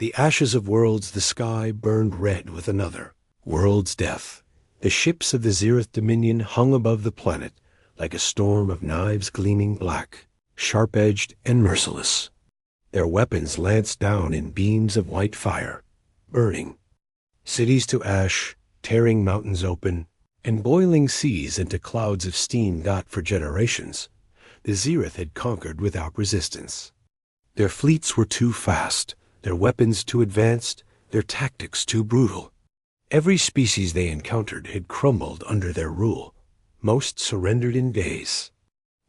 The ashes of worlds, the sky burned red with another world's death. The ships of the Zereth Dominion hung above the planet like a storm of knives gleaming black, sharp-edged and merciless. Their weapons lanced down in beams of white fire, burning cities to ash, tearing mountains open, and boiling seas into clouds of steam that, for generations, the Zereth had conquered without resistance. Their fleets were too fast, their weapons too advanced, their tactics too brutal. Every species they encountered had crumbled under their rule. Most surrendered in days.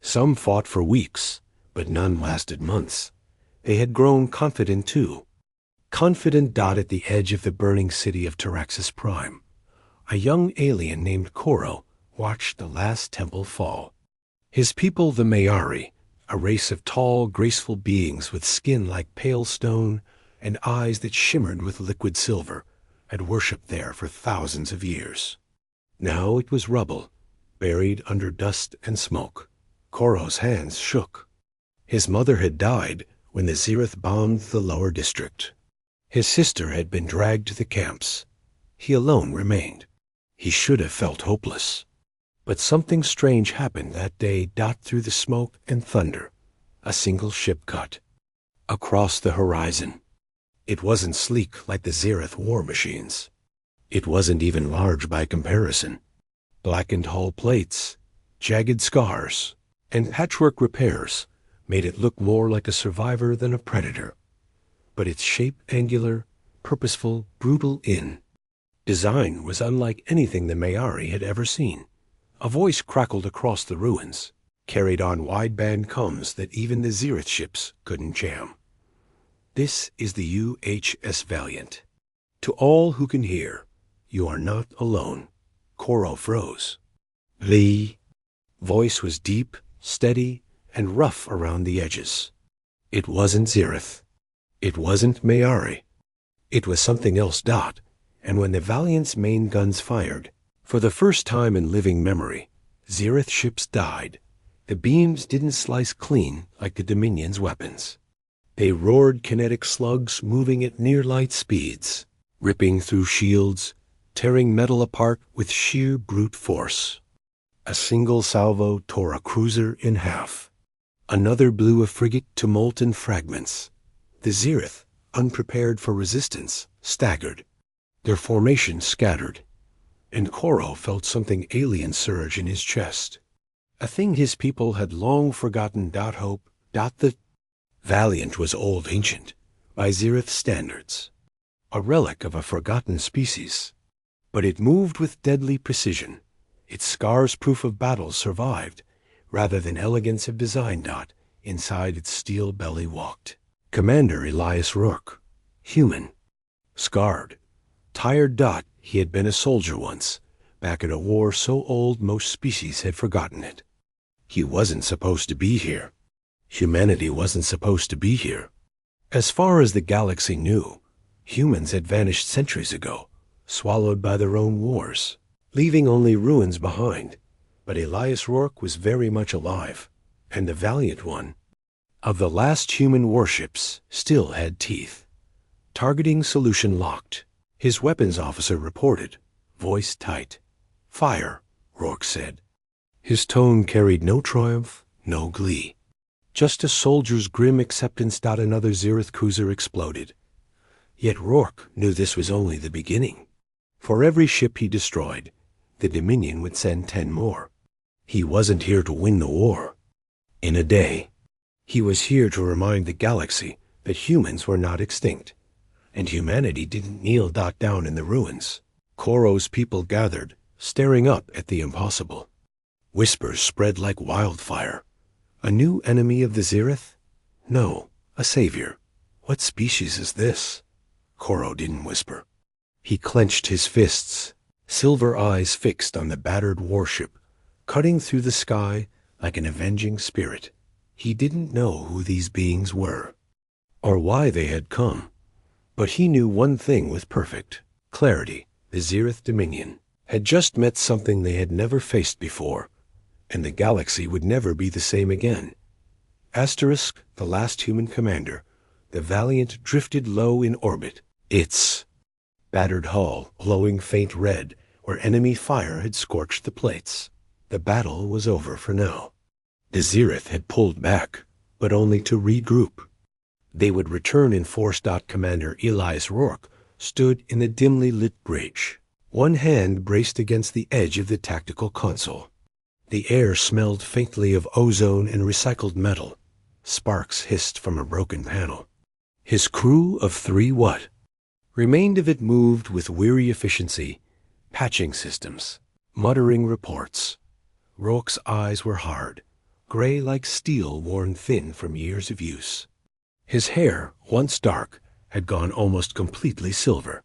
Some fought for weeks, but none lasted months. They had grown confident too. Confident at the edge of the burning city of Taraxis Prime. A young alien named Koro watched the last temple fall. His people, the Mayari, a race of tall, graceful beings with skin like pale stone and eyes that shimmered with liquid silver, had worshipped there for thousands of years. Now it was rubble, buried under dust and smoke. Koro's hands shook. His mother had died when the Zereth bombed the lower district. His sister had been dragged to the camps. He alone remained. He should have felt hopeless. But something strange happened that day. Through the smoke and thunder, a single ship cut across the horizon. It wasn't sleek like the Zereth war machines. It wasn't even large by comparison. Blackened hull plates, jagged scars, and patchwork repairs made it look more like a survivor than a predator. But its shape angular, purposeful, brutal design was unlike anything the Mayari had ever seen. A voice crackled across the ruins, carried on wideband comms that even the Zereth ships couldn't jam. This is the UHS Valiant. To all who can hear, you are not alone. Koro froze. The voice was deep, steady, and rough around the edges. It wasn't Zereth. It wasn't Mayari. It was something else. And when the Valiant's main guns fired, for the first time in living memory, Zereth ships died. The beams didn't slice clean like the Dominion's weapons. They roared kinetic slugs moving at near light speeds, ripping through shields, tearing metal apart with sheer brute force. A single salvo tore a cruiser in half. Another blew a frigate to molten fragments. The Zereth, unprepared for resistance, staggered. Their formation scattered. And Koro felt something alien surge in his chest. A thing his people had long forgotten. Hope. The Valiant was old ancient, by Zereth standards. A relic of a forgotten species. But it moved with deadly precision. Its scars proof of battle survived, rather than elegance of design. Inside its steel belly walked Commander Elias Rourke, human, scarred, tired. He had been a soldier once, back at a war so old most species had forgotten it. He wasn't supposed to be here. Humanity wasn't supposed to be here. As far as the galaxy knew, humans had vanished centuries ago, swallowed by their own wars, leaving only ruins behind. But Elias Rourke was very much alive, and the Valiant one, of the last human warships, still had teeth. Targeting solution locked. His weapons officer reported, voice tight. Fire, Rourke said. His tone carried no triumph, no glee. Just a soldier's grim acceptance. Another Zereth cruiser exploded. Yet Rourke knew this was only the beginning. For every ship he destroyed, the Dominion would send 10 more. He wasn't here to win the war. In a day, he was here to remind the galaxy that humans were not extinct, and humanity didn't kneel down in the ruins. Koro's people gathered, staring up at the impossible. Whispers spread like wildfire. A new enemy of the Zereth? No, a savior. What species is this? Koro didn't whisper. He clenched his fists, silver eyes fixed on the battered warship, cutting through the sky like an avenging spirit. He didn't know who these beings were, or why they had come. But he knew one thing with perfect clarity. The Zereth Dominion had just met something they had never faced before, and the galaxy would never be the same again. Asterisk, the last human commander, The Valiant drifted low in orbit, its battered hull glowing faint red where enemy fire had scorched the plates. The battle was over for now. The Zereth had pulled back, but only to regroup. They would return in force. Commander Elias Rourke stood in the dimly lit bridge, one hand braced against the edge of the tactical console. The air smelled faintly of ozone and recycled metal. Sparks hissed from a broken panel. His crew of 3 remained of it moved with weary efficiency, patching systems, muttering reports. Rourke's eyes were hard, gray like steel worn thin from years of use. His hair, once dark, had gone almost completely silver.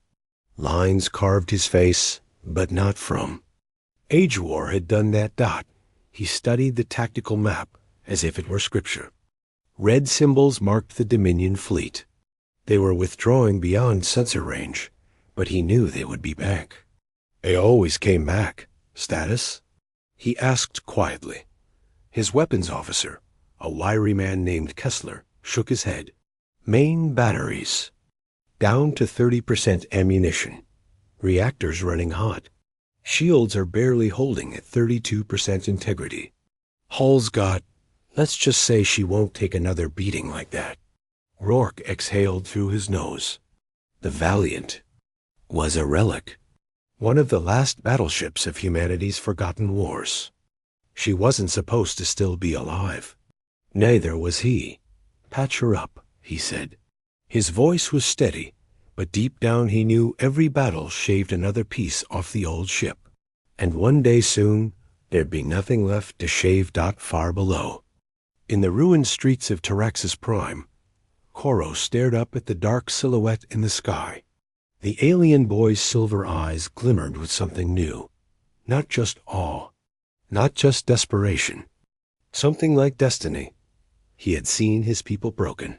Lines carved his face, but not from. Age war had done that. He studied the tactical map as if it were scripture. Red symbols marked the Dominion fleet. They were withdrawing beyond sensor range, but he knew they would be back. They always came back. Status? He asked quietly. His weapons officer, a wiry man named Kessler, shook his head. Main batteries. Down to 30% ammunition. Reactors running hot. Shields are barely holding at 32% integrity. Hull's got, let's just say she won't take another beating like that. Rourke exhaled through his nose. The Valiant was a relic. One of the last battleships of humanity's forgotten wars. She wasn't supposed to still be alive. Neither was he. Patch her up, he said. His voice was steady, but deep down he knew every battle shaved another piece off the old ship. And one day soon, there'd be nothing left to shave. Far below. In the ruined streets of Taraxis Prime, Koro stared up at the dark silhouette in the sky. The alien boy's silver eyes glimmered with something new. Not just awe. Not just desperation. Something like destiny. He had seen his people broken.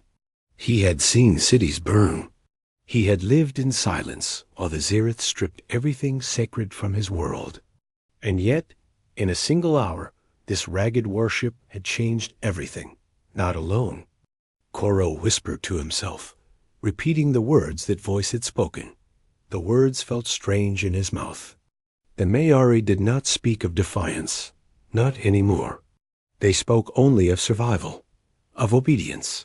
He had seen cities burn. He had lived in silence while the Zereth stripped everything sacred from his world. And yet, in a single hour, this ragged warship had changed everything. Not alone. Koro whispered to himself, repeating the words that voice had spoken. The words felt strange in his mouth. The Mayari did not speak of defiance. Not anymore. They spoke only of survival, of obedience,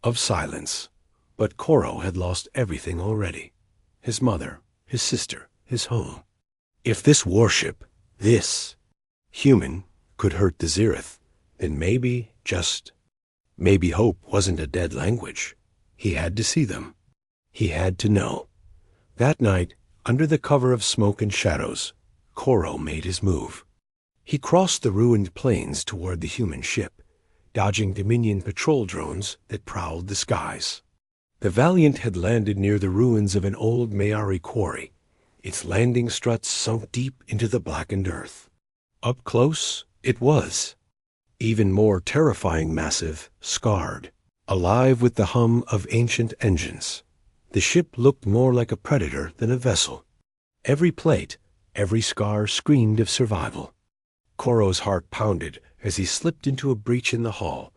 of silence. But Koro had lost everything already. His mother, his sister, his home. If this warship, this human, could hurt the Zereth, then maybe hope wasn't a dead language. He had to see them. He had to know. That night, under the cover of smoke and shadows, Koro made his move. He crossed the ruined plains toward the human ship, dodging Dominion patrol drones that prowled the skies. The Valiant had landed near the ruins of an old Mayari quarry, its landing struts sunk deep into the blackened earth. Up close, it was. Even more terrifying, massive, scarred, alive with the hum of ancient engines. The ship looked more like a predator than a vessel. Every plate, every scar screamed of survival. Koro's heart pounded as he slipped into a breach in the hull,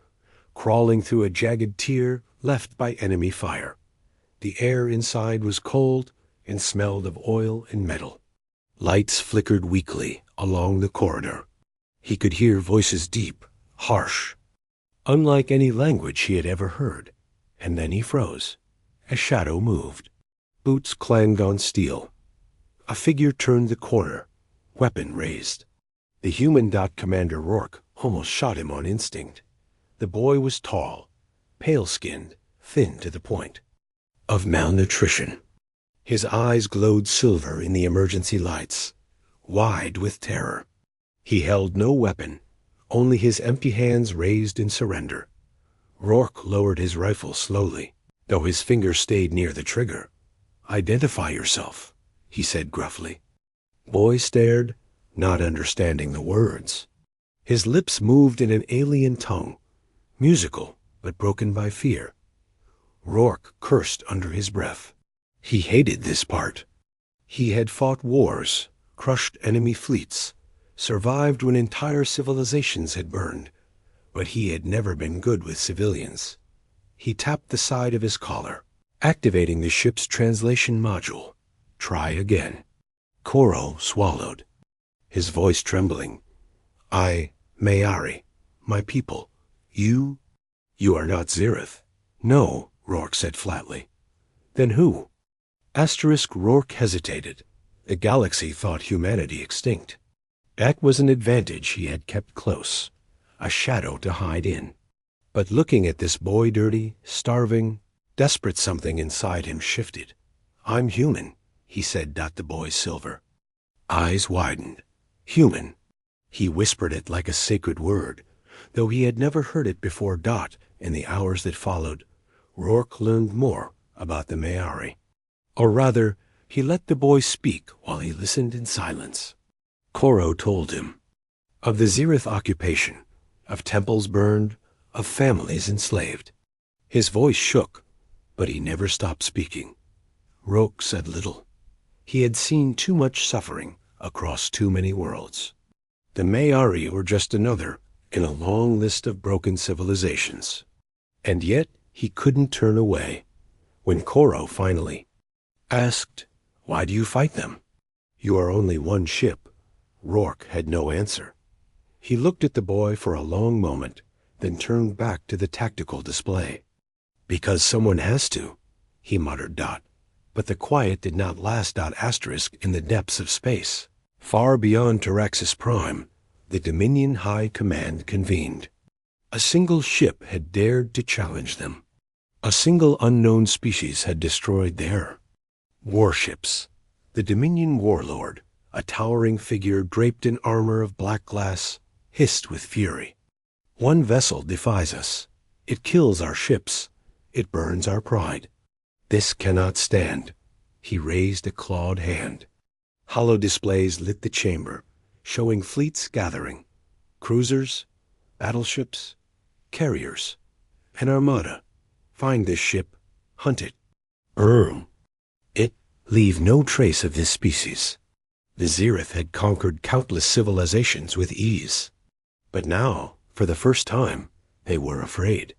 crawling through a jagged tier left by enemy fire. The air inside was cold and smelled of oil and metal. Lights flickered weakly along the corridor. He could hear voices deep, harsh, unlike any language he had ever heard. And then he froze. A shadow moved. Boots clanged on steel. A figure turned the corner, weapon raised. The human. Commander Rourke almost shot him on instinct. The boy was tall, pale-skinned, thin to the point of malnutrition. His eyes glowed silver in the emergency lights, wide with terror. He held no weapon, only his empty hands raised in surrender. Rourke lowered his rifle slowly, though his finger stayed near the trigger. "Identify yourself," he said gruffly. Boy stared, not understanding the words. His lips moved in an alien tongue, musical but broken by fear. Rourke cursed under his breath. He hated this part. He had fought wars, crushed enemy fleets, survived when entire civilizations had burned, but he had never been good with civilians. He tapped the side of his collar, activating the ship's translation module. Try again. Koro swallowed, his voice trembling. I, Mayari, my people. You are not Zirith. No, Rourke said flatly. Then who? Rourke hesitated. The galaxy thought humanity extinct. That was an advantage he had kept close, a shadow to hide in. But looking at this boy, dirty, starving, desperate, something inside him shifted. I'm human, he said. The boy's silver eyes widened. Human. He whispered it like a sacred word, though he had never heard it before. In the hours that followed, Rourke learned more about the Mayari. Or rather, he let the boy speak while he listened in silence. Koro told him of the Zirith occupation, of temples burned, of families enslaved. His voice shook, but he never stopped speaking. Rourke said little. He had seen too much suffering across too many worlds. The Mayari were just another in a long list of broken civilizations. And yet he couldn't turn away. When Koro finally asked, "Why do you fight them? You are only one ship," Rourke had no answer. He looked at the boy for a long moment, then turned back to the tactical display. "Because someone has to," he muttered. But the quiet did not last. In the depths of space, far beyond Taraxis Prime, the Dominion High Command convened. A single ship had dared to challenge them. A single unknown species had destroyed their warships. The Dominion warlord, a towering figure draped in armor of black glass, hissed with fury. "One vessel defies us. It kills our ships. It burns our pride. This cannot stand." He raised a clawed hand. Hollow displays lit the chamber, showing fleets gathering. Cruisers, battleships, carriers, an armada. Find this ship, hunt it, it, leave no trace of this species. The Zirith had conquered countless civilizations with ease. But now, for the first time, they were afraid.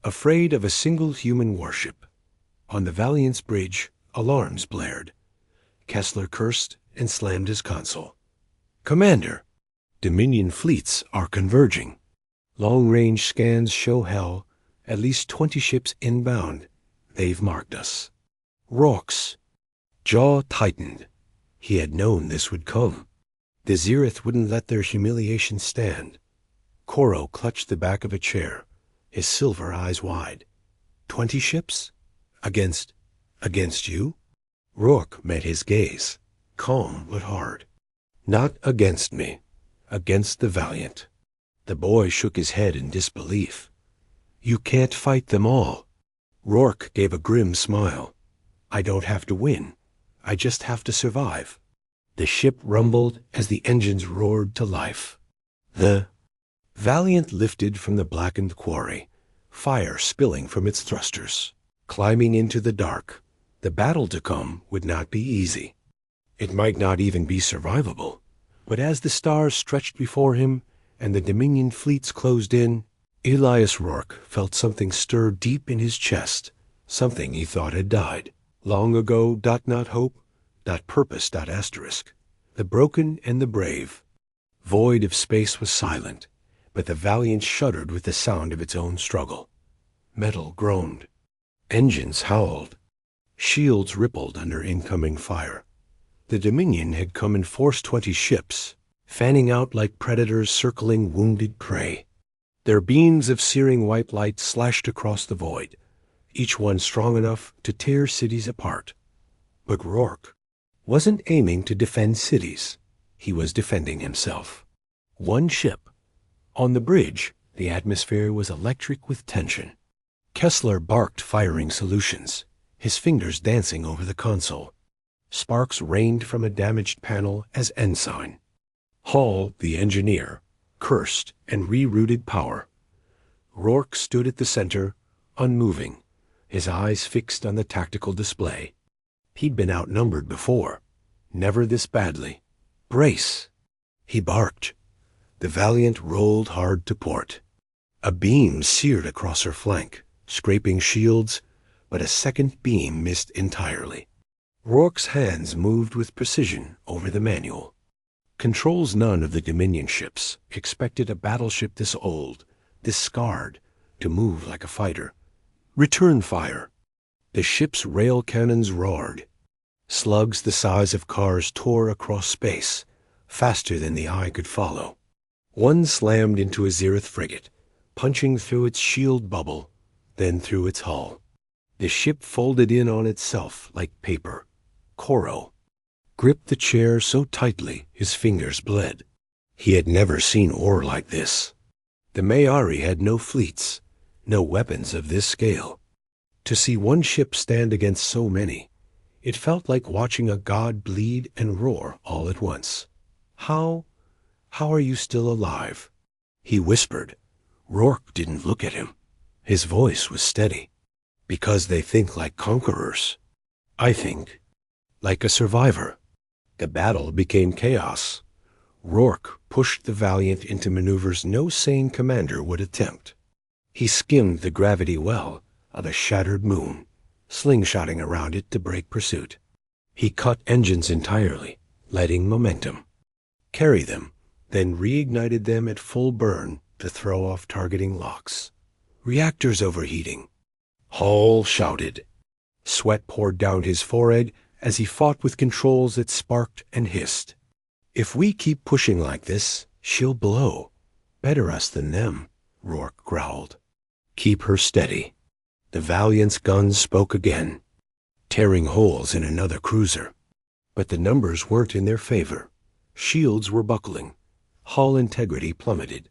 Afraid of a single human warship. On the Valiant's bridge, alarms blared. Kessler cursed and slammed his console. "Commander, Dominion fleets are converging. Long-range scans show hell, at least 20 ships inbound. They've marked us." Rourke's jaw tightened. He had known this would come. The Zirith wouldn't let their humiliation stand. Koro clutched the back of a chair, his silver eyes wide. 20 ships? Against you? Rourke met his gaze, calm but hard. "Not against me. Against the Valiant." The boy shook his head in disbelief. "You can't fight them all." Rourke gave a grim smile. "I don't have to win. I just have to survive." The ship rumbled as the engines roared to life. The Valiant lifted from the blackened quarry, fire spilling from its thrusters. Climbing into the dark, the battle to come would not be easy. It might not even be survivable. But as the stars stretched before him and the Dominion fleets closed in, Elias Rourke felt something stir deep in his chest, something he thought had died. Long ago. Not hope. Purpose. The broken and the brave. Void of space was silent, but the Valiant shuddered with the sound of its own struggle. Metal groaned. Engines howled. Shields rippled under incoming fire. The Dominion had come in force, 20 ships, fanning out like predators circling wounded prey. Their beams of searing white light slashed across the void, each one strong enough to tear cities apart. But Rourke wasn't aiming to defend cities. He was defending himself. One ship. On the bridge, the atmosphere was electric with tension. Kessler barked firing solutions, his fingers dancing over the console. Sparks rained from a damaged panel as ensign. Hall, the engineer, cursed and rerouted power. Rourke stood at the center, unmoving, his eyes fixed on the tactical display. He'd been outnumbered before, never this badly. "Brace!" he barked. The Valiant rolled hard to port. A beam seared across her flank, scraping shields, but a second beam missed entirely. Rourke's hands moved with precision over the manual. Controls none of the Dominion ships expected a battleship this old, this scarred, to move like a fighter. Return fire. The ship's rail cannons roared. Slugs the size of cars tore across space, faster than the eye could follow. One slammed into a Zereth frigate, punching through its shield bubble, then through its hull. The ship folded in on itself like paper. Koro gripped the chair so tightly his fingers bled. He had never seen ore like this. The Mayari had no fleets, no weapons of this scale. To see one ship stand against so many, it felt like watching a god bleed and roar all at once. How are you still alive? He whispered. Rourke didn't look at him. His voice was steady. Because they think like conquerors. I think like a survivor. The battle became chaos. Rourke pushed the Valiant into maneuvers no sane commander would attempt. He skimmed the gravity well of a shattered moon, slingshotting around it to break pursuit. He cut engines entirely, letting momentum carry them, then reignited them at full burn to throw off targeting locks. Reactors overheating. Hall shouted. Sweat poured down his forehead as he fought with controls that sparked and hissed. If we keep pushing like this, she'll blow. Better us than them, Rourke growled. Keep her steady. The Valiant's guns spoke again, tearing holes in another cruiser. But the numbers weren't in their favor. Shields were buckling. Hull integrity plummeted.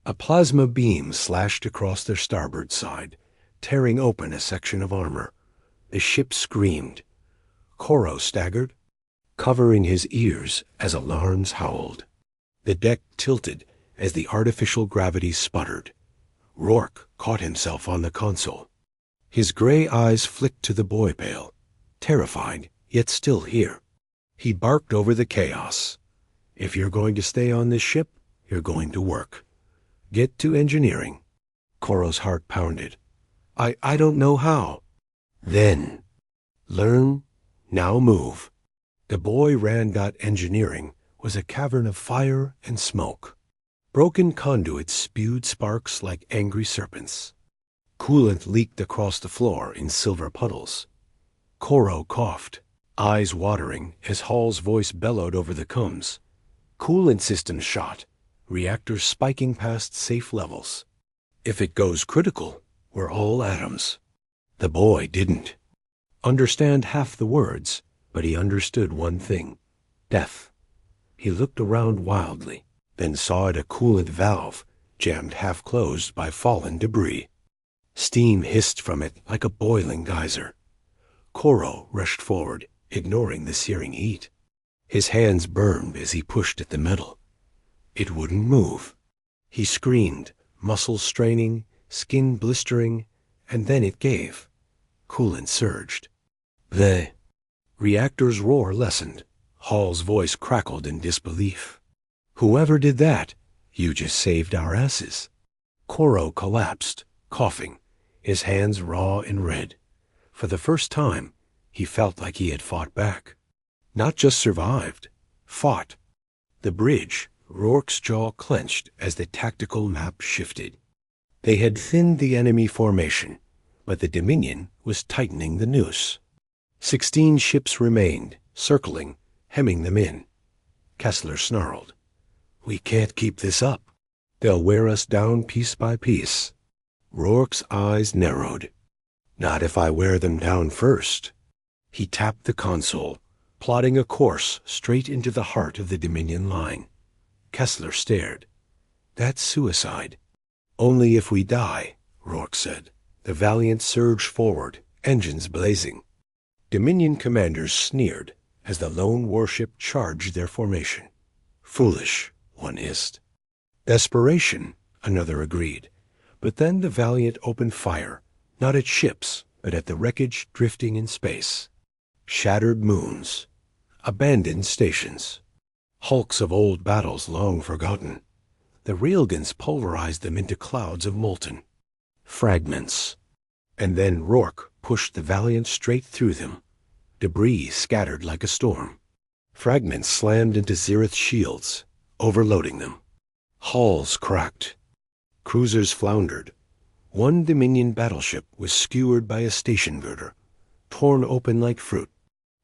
A plasma beam slashed across their starboard side, tearing open a section of armor. The ship screamed. Koro staggered, covering his ears as alarms howled. The deck tilted as the artificial gravity sputtered. Rourke caught himself on the console. His gray eyes flicked to the buoy pale, terrified, yet still here. He barked over the chaos. If you're going to stay on this ship, you're going to work. Get to engineering. Koro's heart pounded. I don't know how. Then, learn, now move. The boy ran. Engineering was a cavern of fire and smoke. Broken conduits spewed sparks like angry serpents. Coolant leaked across the floor in silver puddles. Koro coughed, eyes watering as Hall's voice bellowed over the combs. Coolant systems shot, reactors spiking past safe levels. If it goes critical, we're all atoms. The boy didn't understand half the words, but he understood one thing: death. He looked around wildly, then saw it a coolant valve jammed half-closed by fallen debris. Steam hissed from it like a boiling geyser. Koro rushed forward, ignoring the searing heat. His hands burned as he pushed at the metal. It wouldn't move. He screamed, muscles straining, skin blistering, and then it gave. Coolant surged. The reactor's roar lessened. Hall's voice crackled in disbelief. Whoever did that, you just saved our asses. Koro collapsed, coughing, his hands raw and red. For the first time, he felt like he had fought back. Not just survived, fought. The bridge, Rourke's jaw clenched as the tactical map shifted. They had thinned the enemy formation, but the Dominion was tightening the noose. 16 ships remained, circling, hemming them in. Kessler snarled. We can't keep this up. They'll wear us down piece by piece. Rourke's eyes narrowed. Not if I wear them down first. He tapped the console, plotting a course straight into the heart of the Dominion line. Kessler stared. That's suicide. Only if we die, Rourke said. The Valiant surged forward, engines blazing. Dominion commanders sneered as the lone warship charged their formation. Foolish, one hissed. Desperation, another agreed. But then the Valiant opened fire, not at ships, but at the wreckage drifting in space. Shattered moons, abandoned stations, hulks of old battles long forgotten. The railguns pulverized them into clouds of molten fragments. And then Rourke pushed the Valiant straight through them. Debris scattered like a storm. Fragments slammed into Zirith's shields, overloading them. Hulls cracked. Cruisers floundered. One Dominion battleship was skewered by a station girder, torn open like fruit.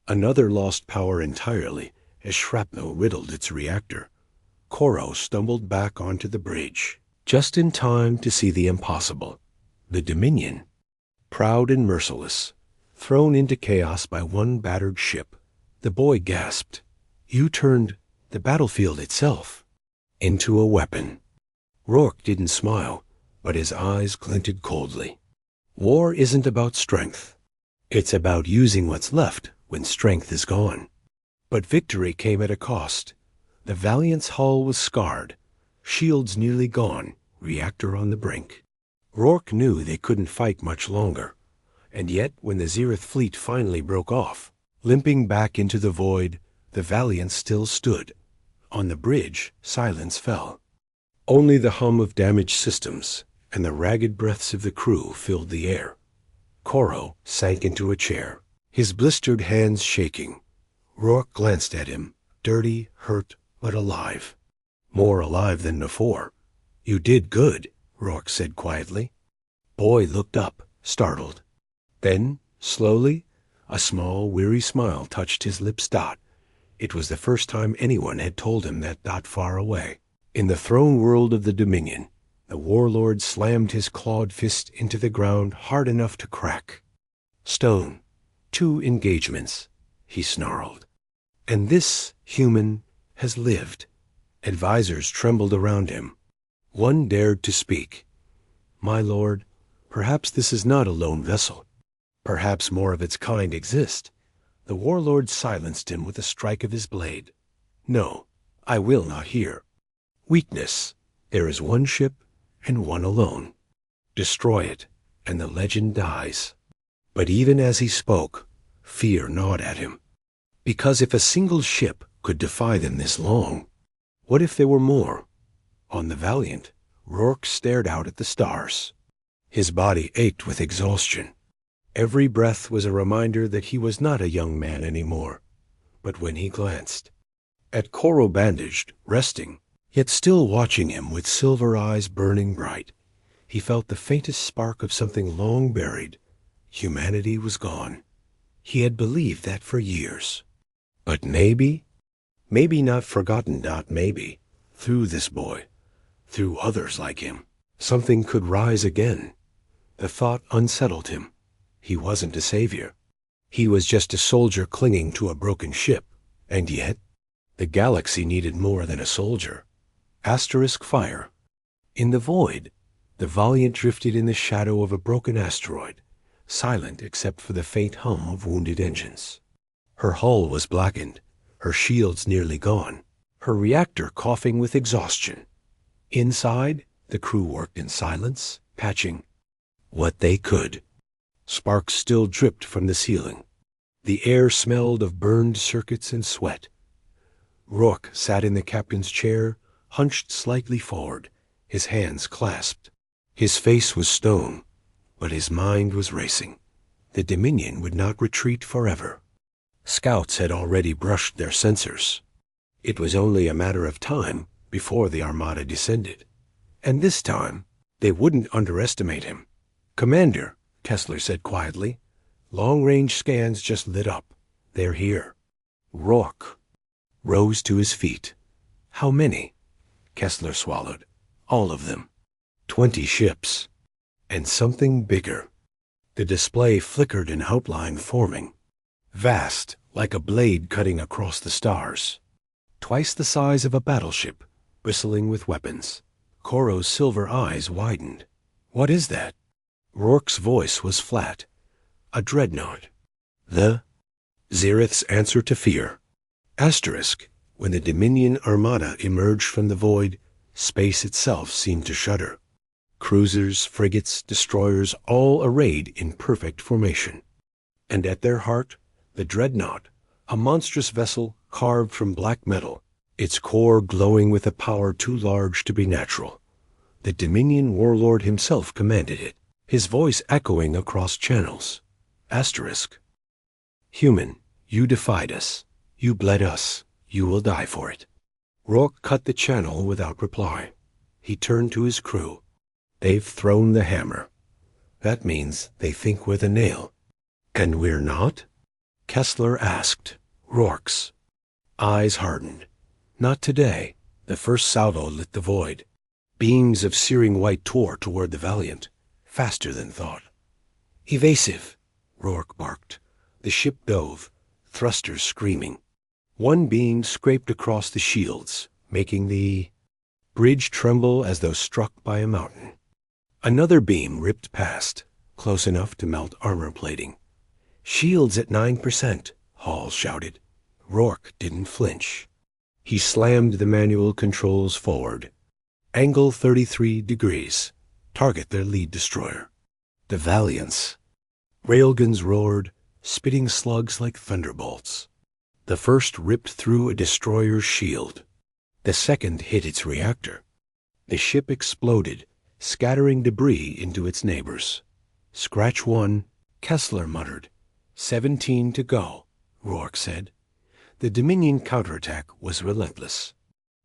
Another lost power entirely as shrapnel riddled its reactor. Koro stumbled back onto the bridge, just in time to see the impossible. The Dominion, proud and merciless, thrown into chaos by one battered ship. The boy gasped. You turned the battlefield itself into a weapon. Rourke didn't smile, but his eyes glinted coldly. War isn't about strength. It's about using what's left when strength is gone. But victory came at a cost. The Valiant's hull was scarred, shields nearly gone, reactor on the brink. Rourke knew they couldn't fight much longer, and yet when the Zirith fleet finally broke off, limping back into the void, the Valiant still stood. On the bridge, silence fell. Only the hum of damaged systems and the ragged breaths of the crew filled the air. Koro sank into a chair, his blistered hands shaking. Rourke glanced at him, dirty, hurt, but alive. More alive than before. You did good, Rourke said quietly. Boy looked up, startled. Then, slowly, a small, weary smile touched his lips. It was the first time anyone had told him that far away. In the throne world of the Dominion, the warlord slammed his clawed fist into the ground hard enough to crack. Stone. 2 engagements, he snarled. And this human has lived. Advisors trembled around him. One dared to speak. My lord, perhaps this is not a lone vessel. Perhaps more of its kind exist. The warlord silenced him with a strike of his blade. No, I will not hear. Weakness. There is one ship and one alone. Destroy it, and the legend dies. But even as he spoke, fear gnawed at him. Because if a single ship could defy them this long, what if there were more? On the Valiant, Rourke stared out at the stars. His body ached with exhaustion. Every breath was a reminder that he was not a young man anymore. But when he glanced at Koro bandaged, resting, yet still watching him with silver eyes burning bright, he felt the faintest spark of something long buried. Humanity was gone. He had believed that for years. But maybe not forgotten. Maybe, through this boy, through others like him, something could rise again. The thought unsettled him. He wasn't a savior. He was just a soldier clinging to a broken ship. And yet, the galaxy needed more than a soldier. Fire. In the void, the Valiant drifted in the shadow of a broken asteroid, silent except for the faint hum of wounded engines. Her hull was blackened, her shields nearly gone, her reactor coughing with exhaustion. Inside, the crew worked in silence, patching what they could. Sparks still dripped from the ceiling. The air smelled of burned circuits and sweat. Rourke sat in the captain's chair, hunched slightly forward, his hands clasped. His face was stone, but his mind was racing. The Dominion would not retreat forever. Scouts had already brushed their sensors. It was only a matter of time before the Armada descended. And this time, they wouldn't underestimate him. Commander, Kessler said quietly, long-range scans just lit up. They're here. Rourke rose to his feet. How many? Kessler swallowed. All of them. 20 ships. And something bigger. The display flickered in outline forming. Vast, like a blade cutting across the stars. Twice the size of a battleship, bristling with weapons. Koro's silver eyes widened. What is that? Rourke's voice was flat. A dreadnought. The Zirith's answer to fear. When the Dominion Armada emerged from the void, space itself seemed to shudder. Cruisers, frigates, destroyers, all arrayed in perfect formation. And at their heart, the dreadnought, a monstrous vessel carved from black metal, its core glowing with a power too large to be natural. The Dominion warlord himself commanded it, his voice echoing across channels. Asterisk. Human, you defied us. You bled us. You will die for it. Rourke cut the channel without reply. He turned to his crew. They've thrown the hammer. That means they think we're the nail. And we're not? Kessler asked. Rourke's eyes hardened. Not today. The first salvo lit the void. Beams of searing white tore toward the Valiant, faster than thought. Evasive, Rourke barked. The ship dove, thrusters screaming. One beam scraped across the shields, making the bridge tremble as though struck by a mountain. Another beam ripped past, close enough to melt armor plating. Shields at 9%, Hall shouted. Rourke didn't flinch. He slammed the manual controls forward. Angle 33 degrees. Target their lead destroyer. The Valiants. Railguns roared, spitting slugs like thunderbolts. The first ripped through a destroyer's shield. The second hit its reactor. The ship exploded, scattering debris into its neighbors. Scratch one, Kessler muttered. 17 to go, Rourke said. The Dominion counterattack was relentless.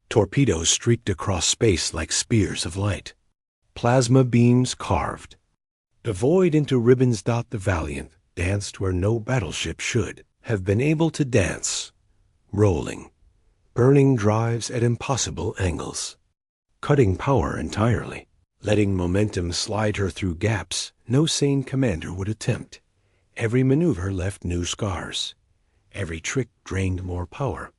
Torpedoes streaked across space like spears of light. Plasma beams carved. The void into ribbons. The Valiant danced where no battleship should have been able to dance, rolling, burning drives at impossible angles, cutting power entirely, letting momentum slide her through gaps no sane commander would attempt. Every maneuver left new scars. Every trick drained more power.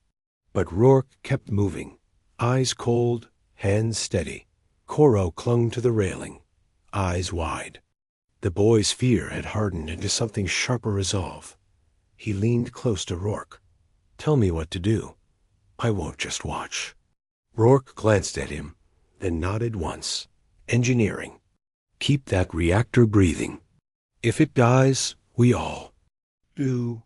But Rourke kept moving, eyes cold, hands steady. Coro clung to the railing, eyes wide. The boy's fear had hardened into something sharper resolve. He leaned close to Rourke. Tell me what to do. I won't just watch. Rourke glanced at him, then nodded once. Engineering. Keep that reactor breathing. If it dies, we all do.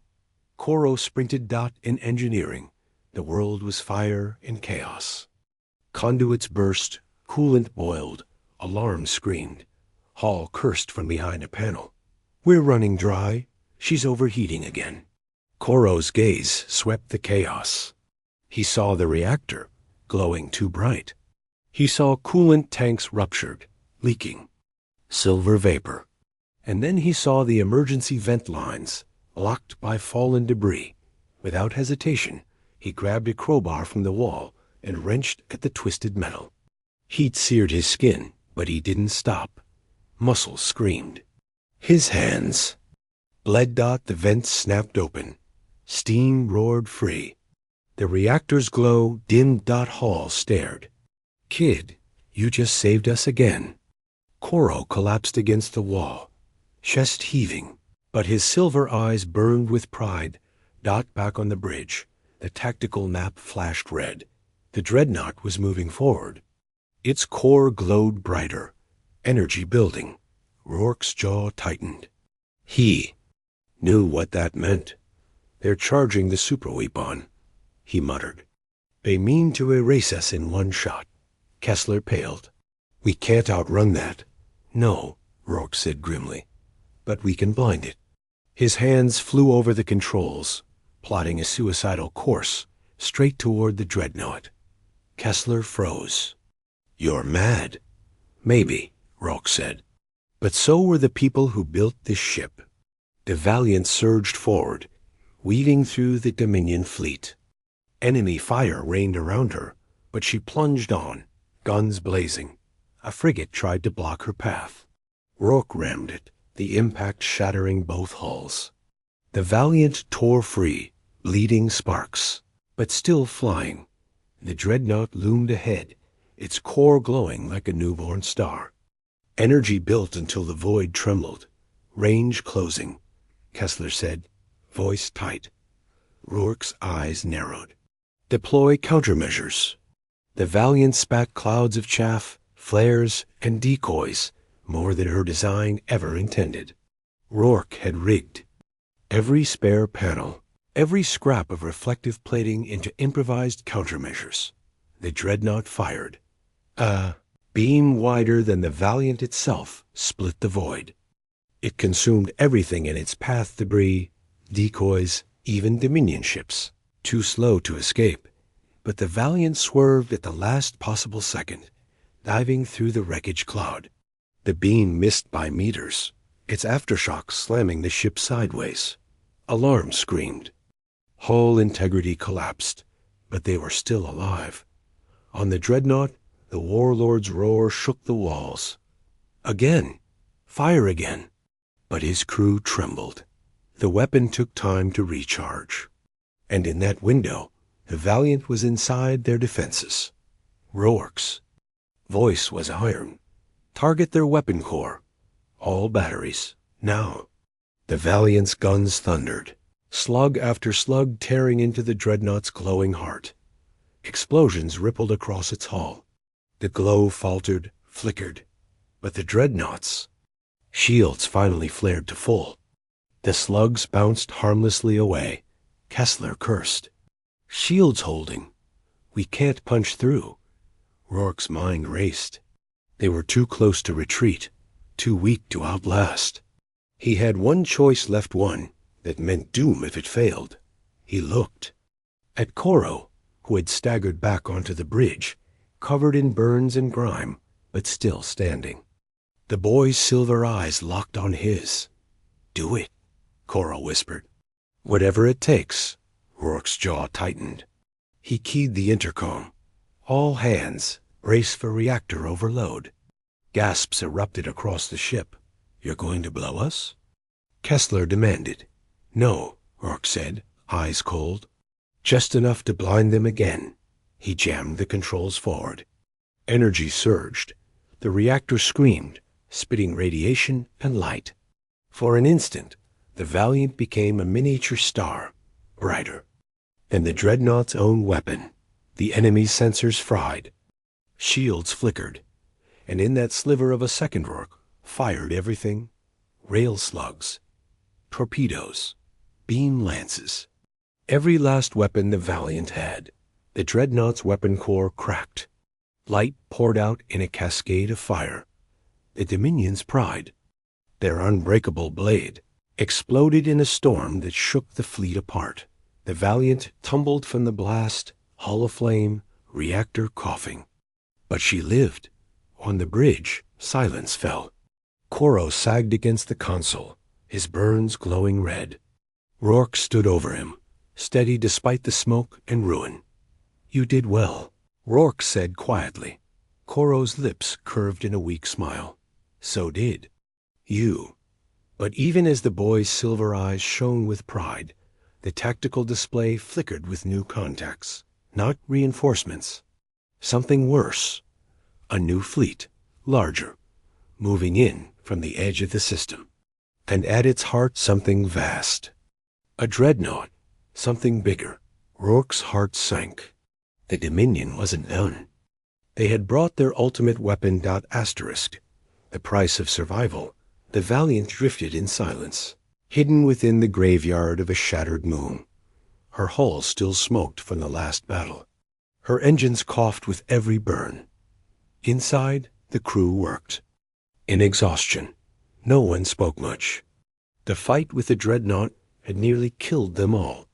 Coro sprinted. In engineering. The world was fire and chaos. Conduits burst, coolant boiled, alarms screamed. Hall cursed from behind a panel. We're running dry. She's overheating again. Coro's gaze swept the chaos. He saw the reactor, glowing too bright. He saw coolant tanks ruptured, leaking. Silver vapor. And then he saw the emergency vent lines, blocked by fallen debris. Without hesitation, he grabbed a crowbar from the wall and wrenched at the twisted metal. Heat seared his skin, but he didn't stop. Muscles screamed. His hands bled. The vents snapped open. Steam roared free. The reactor's glow dimmed. Hall stared. Kid, you just saved us again. Coro collapsed against the wall, chest heaving, but his silver eyes burned with pride. Back on the bridge, the tactical map flashed red. The dreadnought was moving forward. Its core glowed brighter, energy building. Rourke's jaw tightened. He knew what that meant. They're charging the superweapon, he muttered. They mean to erase us in one shot. Kessler paled. We can't outrun that. No, Rourke said grimly. But we can blind it. His hands flew over the controls, plotting a suicidal course straight toward the dreadnought. Kessler froze. You're mad. Maybe, Rourke said. But so were the people who built this ship. The Valiant surged forward, weaving through the Dominion fleet. Enemy fire rained around her, but she plunged on, guns blazing. A frigate tried to block her path. Rourke rammed it, the impact shattering both hulls. The Valiant tore free, bleeding sparks, but still flying. The dreadnought loomed ahead, its core glowing like a newborn star. Energy built until the void trembled. Range closing, Kessler said, voice tight. Rourke's eyes narrowed. Deploy countermeasures. The Valiant spat clouds of chaff, flares, and decoys, more than her design ever intended. Rourke had rigged every spare panel, every scrap of reflective plating into improvised countermeasures. The dreadnought fired. A beam wider than the Valiant itself split the void. It consumed everything in its path: debris, decoys, even Dominion ships, too slow to escape. But the Valiant swerved at the last possible second, diving through the wreckage cloud. The beam missed by meters, its aftershocks slamming the ship sideways. Alarm screamed. Hull integrity collapsed, but they were still alive. On the dreadnought, the warlord's roar shook the walls. Again! Fire again! But his crew trembled. The weapon took time to recharge. And in that window, the Valiant was inside their defenses. Rourke's voice was iron. Target their weapon core. All batteries. Now. The Valiant's guns thundered, slug after slug tearing into the dreadnought's glowing heart. Explosions rippled across its hull. The glow faltered, flickered. But the dreadnought's shields finally flared to full. The slugs bounced harmlessly away. Kessler cursed. Shields holding. We can't punch through. Rourke's mind raced. They were too close to retreat, too weak to outlast. He had one choice left, one that meant doom if it failed. He looked at Koro, who had staggered back onto the bridge, covered in burns and grime, but still standing. The boy's silver eyes locked on his. Do it, Koro whispered. Whatever it takes. Rourke's jaw tightened. He keyed the intercom. All hands, brace for reactor overload. Gasps erupted across the ship. You're going to blow us? Kessler demanded. No, Rourke said, eyes cold. Just enough to blind them again. He jammed the controls forward. Energy surged. The reactor screamed, spitting radiation and light. For an instant, the Valiant became a miniature star, brighter than the dreadnought's own weapon. The enemy's sensors fried. Shields flickered. And in that sliver of a second, Rourke fired everything. Rail slugs, torpedoes, beam lances. Every last weapon the Valiant had. The dreadnought's weapon core cracked. Light poured out in a cascade of fire. The Dominion's pride, their unbreakable blade, exploded in a storm that shook the fleet apart. The Valiant tumbled from the blast, hull aflame, reactor coughing. But she lived. On the bridge, silence fell. Koro sagged against the console, his burns glowing red. Rourke stood over him, steady despite the smoke and ruin. You did well, Rourke said quietly. Koro's lips curved in a weak smile. So did you. But even as the boy's silver eyes shone with pride, the tactical display flickered with new contacts, not reinforcements. Something worse. A new fleet, larger, moving in from the edge of the system. And at its heart something vast. A dreadnought, something bigger. Rourke's heart sank. The Dominion wasn't done. They had brought their ultimate weapon. Asterisk. The price of survival. The Valiant drifted in silence, hidden within the graveyard of a shattered moon. Her hull still smoked from the last battle. Her engines coughed with every burn. Inside, the crew worked. In exhaustion, no one spoke much. The fight with the dreadnought had nearly killed them all.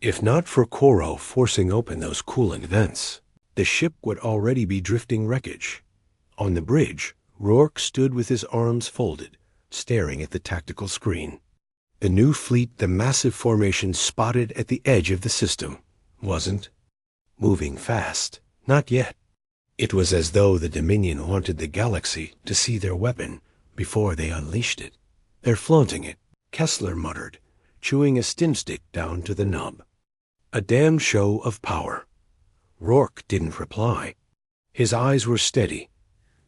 If not for Koro forcing open those coolant vents, the ship would already be drifting wreckage. On the bridge, Rourke stood with his arms folded, staring at the tactical screen. The new fleet, the massive formation spotted at the edge of the system, wasn't moving fast. Not yet. It was as though the Dominion wanted the galaxy to see their weapon before they unleashed it. They're flaunting it, Kessler muttered, chewing a stimstick down to the nub. A damn show of power. Rourke didn't reply. His eyes were steady,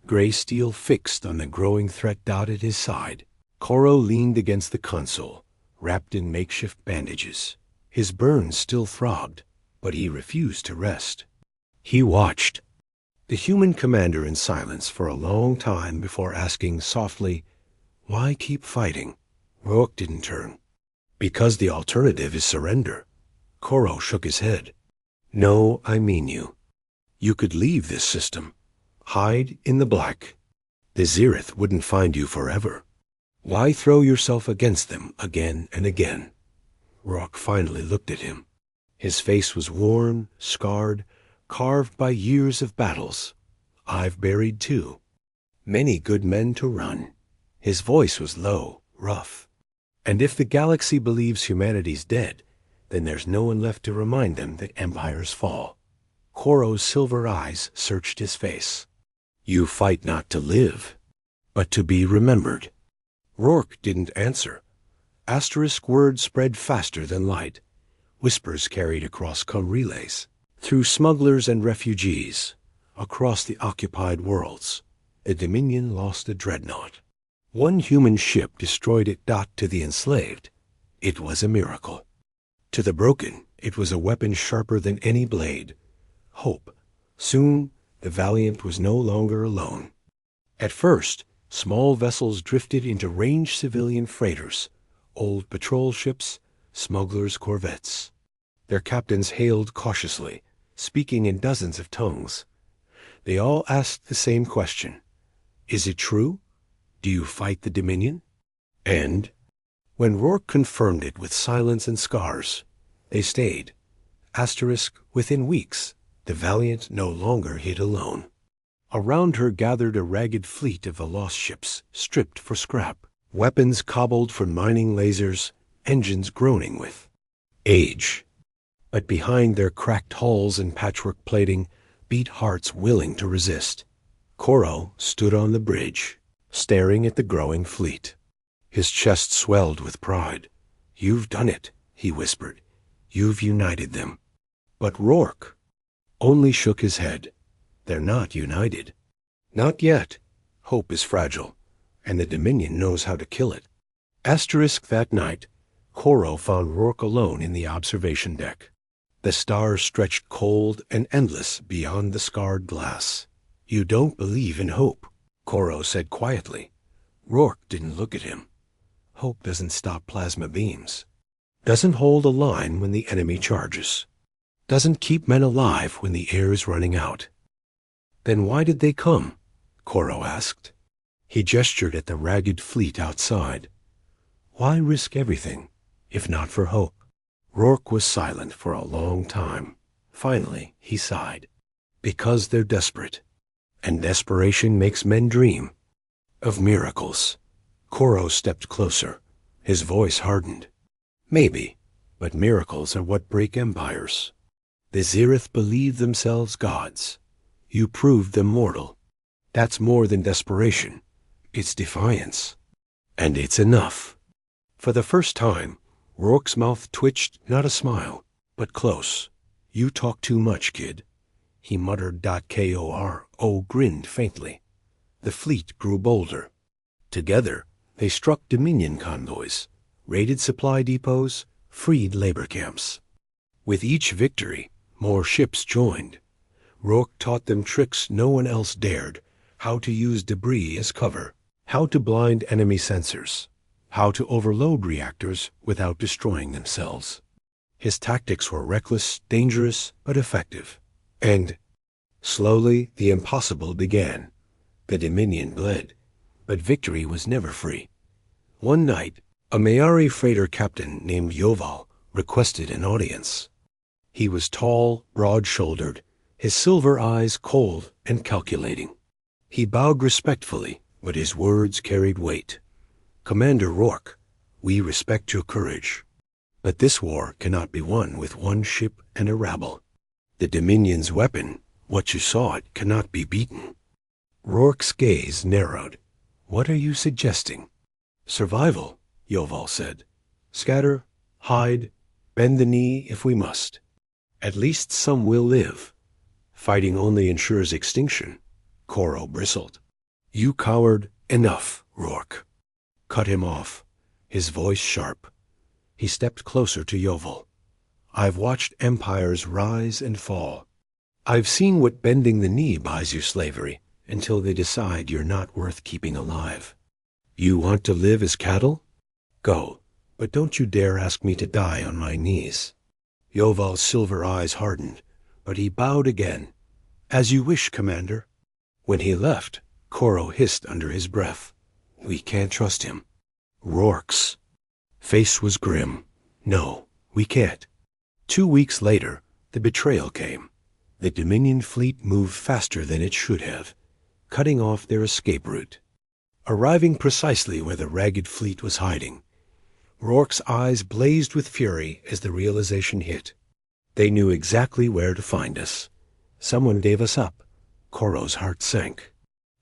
gray steel fixed on the growing threat dot at his side. Koro leaned against the console, wrapped in makeshift bandages. His burns still throbbed, but he refused to rest. He watched the human commander in silence for a long time before asking softly, "Why keep fighting?" Rourke didn't turn. Because the alternative is surrender. Koro shook his head. No, I mean you. You could leave this system. Hide in the black. The Zereth wouldn't find you forever. Why throw yourself against them again and again? Rourke finally looked at him. His face was worn, scarred, carved by years of battles. I've buried too. Many good men to run. His voice was low, rough. And if the galaxy believes humanity's dead, then there's no one left to remind them that empires fall. Koro's silver eyes searched his face. You fight not to live, but to be remembered. Rourke didn't answer. Asterisk words spread faster than light. Whispers carried across relays, through smugglers and refugees, across the occupied worlds. The Dominion lost a dreadnought. One human ship destroyed it. To the enslaved, it was a miracle. To the broken, it was a weapon sharper than any blade. Hope. Soon, the Valiant was no longer alone. At first, small vessels drifted into ranged civilian freighters, old patrol ships, smugglers' corvettes. Their captains hailed cautiously, speaking in dozens of tongues. They all asked the same question. Is it true? Do you fight the Dominion? And, when Rourke confirmed it with silence and scars, they stayed. Asterisk, within weeks, the Valiant no longer hid alone. Around her gathered a ragged fleet of the lost ships, stripped for scrap, weapons cobbled from mining lasers, engines groaning with age. But behind their cracked hulls and patchwork plating beat hearts willing to resist. Koro stood on the bridge, staring at the growing fleet. His chest swelled with pride. You've done it, he whispered. You've united them. But Rourke only shook his head. They're not united. Not yet. Hope is fragile, and the Dominion knows how to kill it. Asterisk that night, Koro found Rourke alone in the observation deck. The stars stretched cold and endless beyond the scarred glass. You don't believe in hope, Koro said quietly. Rourke didn't look at him. Hope doesn't stop plasma beams. Doesn't hold a line when the enemy charges. Doesn't keep men alive when the air is running out. Then why did they come? Koro asked. He gestured at the ragged fleet outside. Why risk everything, if not for hope? Rourke was silent for a long time. Finally, he sighed. Because they're desperate. And desperation makes men dream of miracles. Koro stepped closer. His voice hardened. Maybe, but miracles are what break empires. The Zereth believed themselves gods. You proved them mortal. That's more than desperation. It's defiance. And it's enough. For the first time, Rourke's mouth twitched, not a smile, but close. You talk too much, kid. He muttered. Koro grinned faintly. The fleet grew bolder. Together, they struck Dominion convoys, raided supply depots, freed labor camps. With each victory, more ships joined. Rourke taught them tricks no one else dared, how to use debris as cover, how to blind enemy sensors, how to overload reactors without destroying themselves. His tactics were reckless, dangerous, but effective. And slowly the impossible began. The Dominion bled, but victory was never free. One night, a Mayari freighter captain named Yoval requested an audience. He was tall, broad-shouldered, his silver eyes cold and calculating. He bowed respectfully, but his words carried weight. Commander Rourke, we respect your courage. But this war cannot be won with one ship and a rabble. The Dominion's weapon, what you saw it, cannot be beaten. Rourke's gaze narrowed. What are you suggesting? Survival, Yoval said. Scatter, hide, bend the knee if we must. At least some will live. Fighting only ensures extinction. Koro bristled. You coward, enough, Rourke. Cut him off, his voice sharp. He stepped closer to Yoval. I've watched empires rise and fall. I've seen what bending the knee buys you slavery until they decide you're not worth keeping alive. You want to live as cattle? Go. But don't you dare ask me to die on my knees." Yoval's silver eyes hardened, but he bowed again. "As you wish, Commander." When he left, Koro hissed under his breath, "We can't trust him." Rourke's face was grim. "No, we can't." 2 weeks later, the betrayal came. The Dominion fleet moved faster than it should have, cutting off their escape route. Arriving precisely where the ragged fleet was hiding, Rourke's eyes blazed with fury as the realization hit. They knew exactly where to find us. Someone gave us up. Koro's heart sank.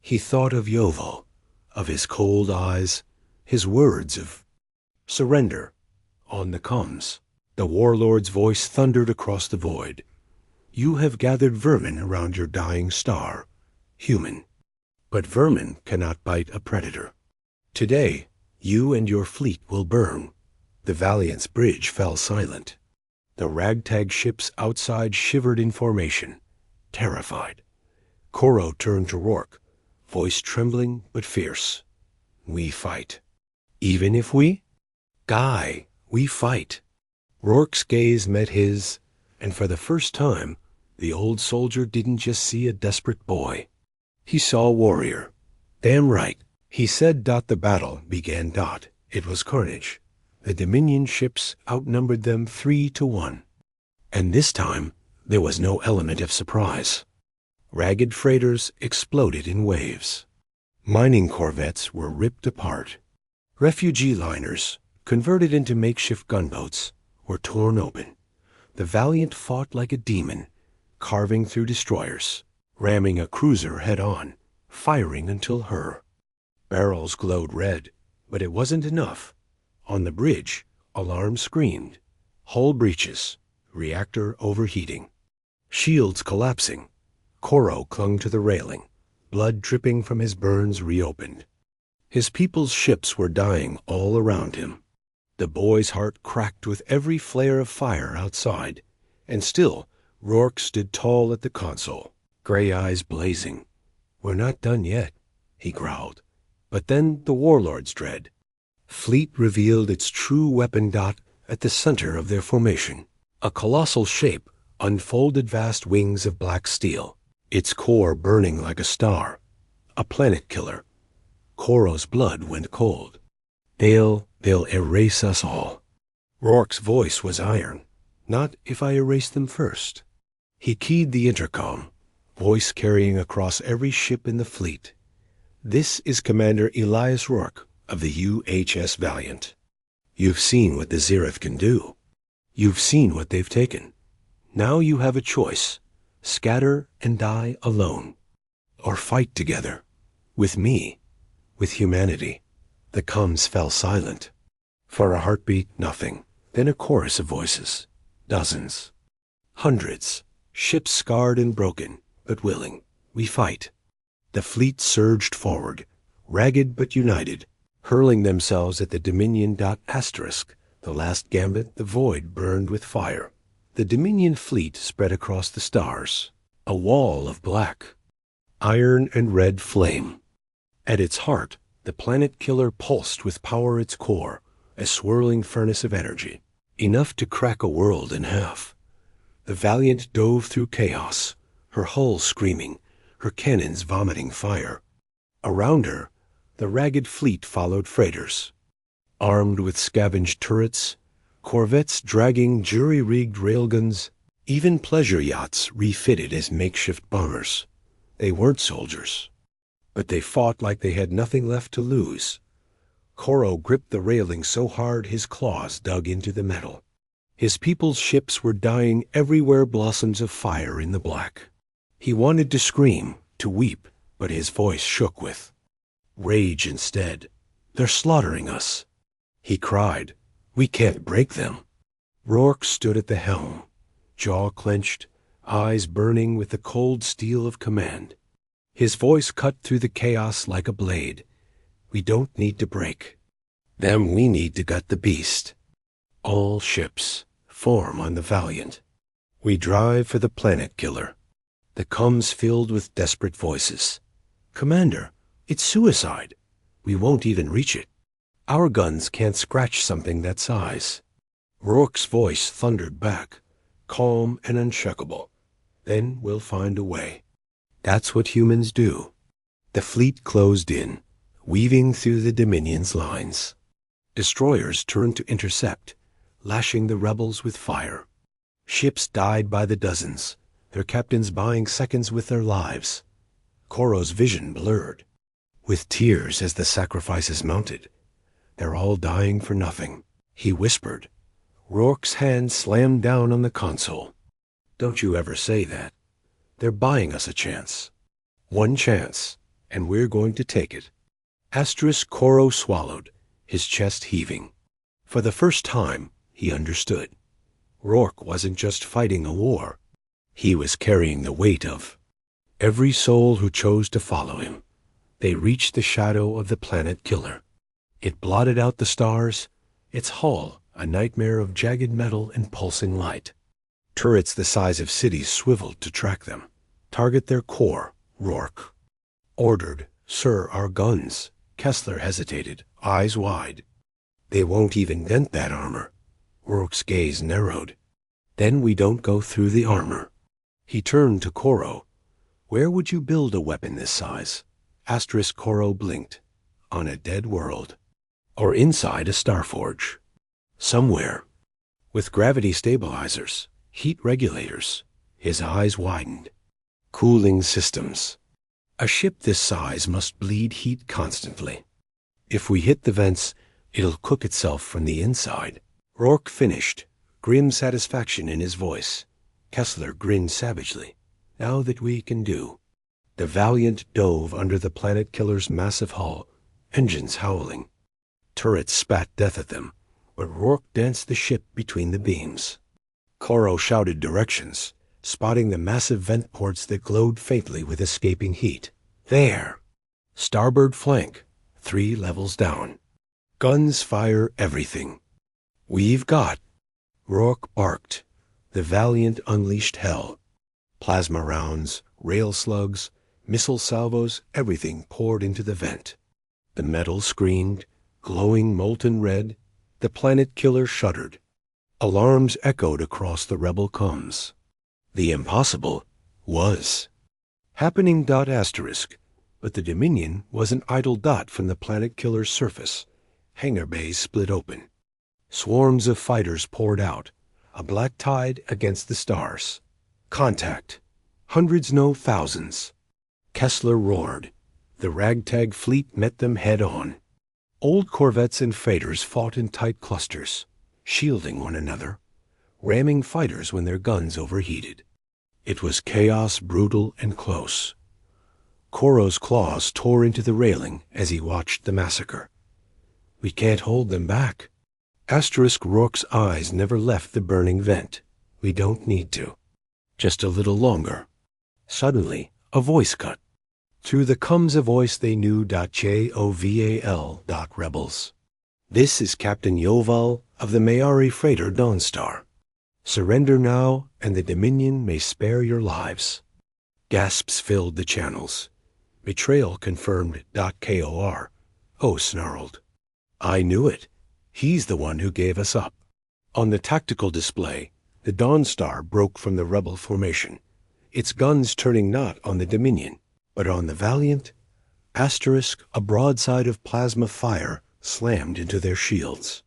He thought of Yoval, of his cold eyes, his words of surrender. On the comms, the warlord's voice thundered across the void. "You have gathered vermin around your dying star, human. But vermin cannot bite a predator. Today, you and your fleet will burn." The Valiant's bridge fell silent. The ragtag ships outside shivered in formation, terrified. Koro turned to Rourke, voice trembling but fierce. "We fight. Even if we? Guy, we fight." Rourke's gaze met his, and for the first time, the old soldier didn't just see a desperate boy. He saw a warrior. "Damn right," he said. The battle began. It was carnage. The Dominion ships outnumbered them 3-1. And this time, there was no element of surprise. Ragged freighters exploded in waves. Mining corvettes were ripped apart. Refugee liners, converted into makeshift gunboats, were torn open. The Valiant fought like a demon, carving through destroyers, ramming a cruiser head-on, firing until her barrels glowed red, but it wasn't enough. On the bridge, alarms screamed. Hull breaches, reactor overheating, shields collapsing. Koro clung to the railing, blood dripping from his burns reopened. His people's ships were dying all around him. The boy's heart cracked with every flare of fire outside, and still Rourke stood tall at the console, gray eyes blazing. "We're not done yet," he growled. But then the warlord's dread. Fleet revealed its true weapon. At the center of their formation, a colossal shape unfolded vast wings of black steel, its core burning like a star, a planet killer. Koro's blood went cold. They'll erase us all." Rourke's voice was iron. "Not if I erase them first." He keyed the intercom, voice carrying across every ship in the fleet. "This is Commander Elias Rourke of the UHS Valiant. You've seen what the Zereth can do. You've seen what they've taken. Now you have a choice. Scatter and die alone. Or fight together. With me. With humanity." The comms fell silent. For a heartbeat, nothing. Then a chorus of voices. Dozens. Hundreds. Ships scarred and broken, but willing. "We fight." The fleet surged forward, ragged but united, hurling themselves at the Dominion. Asterisk. The last gambit, the void burned with fire. The Dominion fleet spread across the stars, a wall of black, iron and red flame. At its heart, the planet killer pulsed with power its core, a swirling furnace of energy, enough to crack a world in half. The Valiant dove through chaos, her hull screaming, her cannons vomiting fire. Around her, the ragged fleet followed freighters, armed with scavenged turrets, corvettes dragging jury-rigged railguns, even pleasure yachts refitted as makeshift bombers. They weren't soldiers, but they fought like they had nothing left to lose. Koro gripped the railing so hard his claws dug into the metal. His people's ships were dying everywhere, blossoms of fire in the black. He wanted to scream, to weep, but his voice shook with rage instead. "They're slaughtering us." He cried, "We can't break them." Rourke stood at the helm, jaw clenched, eyes burning with the cold steel of command. His voice cut through the chaos like a blade. "We don't need to break them, we need to gut the beast. All ships, form on the Valiant. We drive for the planet killer." The comms filled with desperate voices. "Commander, it's suicide. We won't even reach it." Our guns can't scratch something that size. Rourke's voice thundered back, calm and unshakable. Then we'll find a way. That's what humans do. The fleet closed in, weaving through the Dominion's lines. Destroyers turned to intercept, lashing the rebels with fire. Ships died by the dozens, their captains buying seconds with their lives. Koro's vision blurred, with tears as the sacrifices mounted. They're all dying for nothing, he whispered. Rourke's hand slammed down on the console. Don't you ever say that. They're buying us a chance. One chance, and we're going to take it. Koro swallowed, his chest heaving. For the first time, he understood. Rourke wasn't just fighting a war. He was carrying the weight of every soul who chose to follow him. They reached the shadow of the planet killer. It blotted out the stars, its hull a nightmare of jagged metal and pulsing light. Turrets the size of cities swiveled to track them. Target their core, Rourke ordered. Sir, our guns. Kessler hesitated, eyes wide. They won't even dent that armor. Rourke's gaze narrowed. Then we don't go through the armor. He turned to Koro. Where would you build a weapon this size? Koro blinked. On a dead world. Or inside a starforge. Somewhere. With gravity stabilizers, heat regulators. His eyes widened. Cooling systems. A ship this size must bleed heat constantly. If we hit the vents, it'll cook itself from the inside. Rourke finished, grim satisfaction in his voice. Kessler grinned savagely. Now that we can do. The Valiant dove under the planet killer's massive hull, engines howling. Turrets spat death at them, but Rourke danced the ship between the beams. Koro shouted directions, spotting the massive vent ports that glowed faintly with escaping heat. There! Starboard flank, 3 levels down. Guns fire everything. We've got. Rourke barked. The Valiant unleashed hell. Plasma rounds, rail slugs, missile salvos, everything poured into the vent. The metal screamed, glowing molten red. The planet killer shuddered. Alarms echoed across the rebel comms. The impossible was happening. But the Dominion was an idle dot from the planet killer's surface. Hangar bays split open. Swarms of fighters poured out, a black tide against the stars. Contact. Hundreds, no thousands. Kessler roared. The ragtag fleet met them head on. Old corvettes and freighters fought in tight clusters, shielding one another, ramming fighters when their guns overheated. It was chaos, brutal and close. Koro's claws tore into the railing as he watched the massacre. We can't hold them back. Rourke's eyes never left the burning vent. We don't need to. Just a little longer. Suddenly, a voice cut. Through the comes a voice they knew. JOVAL. Rebels. This is Captain Yoval of the Mayari freighter Dawnstar. Surrender now, and the Dominion may spare your lives. Gasps filled the channels. Betrayal confirmed. KOR. Oh, snarled. I knew it. He's the one who gave us up. On the tactical display, the Dawnstar broke from the rebel formation, its guns turning not on the Dominion, but on the Valiant. A broadside of plasma fire slammed into their shields.